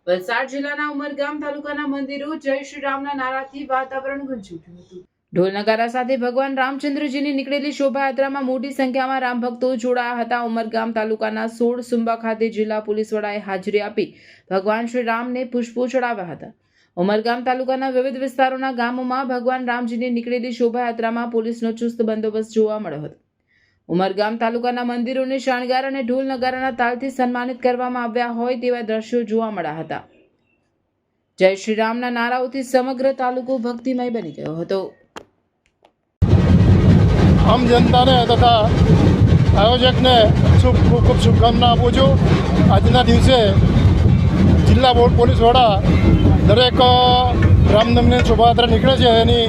વલસાડ જિલ્લાના ઉમરગામ તાલુકાના મંદિરો જય શ્રી રામના નારાથી વાતાવરણ ગુંજી ઉઠ્યું હતું। ઢોલ નગારા સાથે ભગવાન રામચંદ્રજીની નીકળેલી શોભાયાત્રામાં મોટી સંખ્યામાં રામ ભક્તો જોડાયા હતા। ઉમરગામ તાલુકાના 16 સુંબા ખાતે જિલ્લા પોલીસ વડાએ હાજરી આપી ભગવાન શ્રી રામને પુષ્પો ચડાવ્યા હતા। ઉમરગામ તાલુકાના વિવિધ વિસ્તારોના ગામોમાં ભગવાન રામજીની નીકળેલી શોભાયાત્રામાં પોલીસનો ચુસ્ત બંદોબસ્ત જોવા મળ્યો હતો। ઉમરગામ તાલુકાના મંદિરોને શણગાર અને ઢોલ નગારાના તાલથી સન્માનિત કરવામાં આવ્યા હોય તેવા દ્રશ્યો જોવા મળ્યા હતા। જય શ્રી રામના નારાઓથી સમગ્ર તાલુકો ભક્તિમય બની ગયો હતો। આમ જનતાને તથા આયોજકને ખૂબ શુભકામના આપું છું। આજના દિવસે જિલ્લા પોલીસ વડા દરેક રામનવમીની શોભાયાત્રા નીકળે છે એની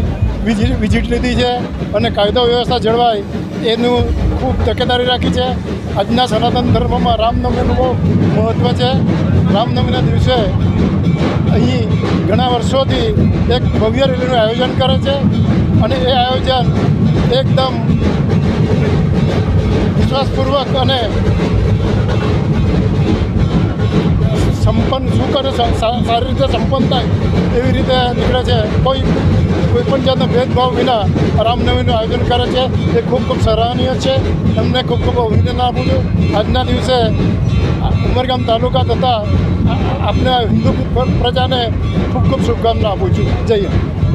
વિઝિટ લીધી છે અને કાયદો વ્યવસ્થા જળવાય એનું ખૂબ તકેદારી રાખી છે। આજના સનાતન ધર્મમાં રામનવમીનું બહુ મહત્ત્વ છે। રામનવમીના દિવસે અહીં ઘણા વર્ષોથી એક ભવ્ય રેલીનું આયોજન કરે છે અને એ આયોજન એકદમ વિશ્વાસપૂર્વક અને સુખ અને સારી રીતે સંપન્ન થાય એવી રીતે નીકળે છે। કોઈ પણ જાતનો ભેદભાવ વિના રામનવમીનું આયોજન કરે છે એ ખૂબ સરાહનીય છે। એમને ખૂબ અભિનંદન આપું છું। આજના દિવસે ઉમરગામ તાલુકા તથા આપણે હિન્દુ પ્રજાને ખૂબ શુભકામના આપું છું। જય હિન્દ।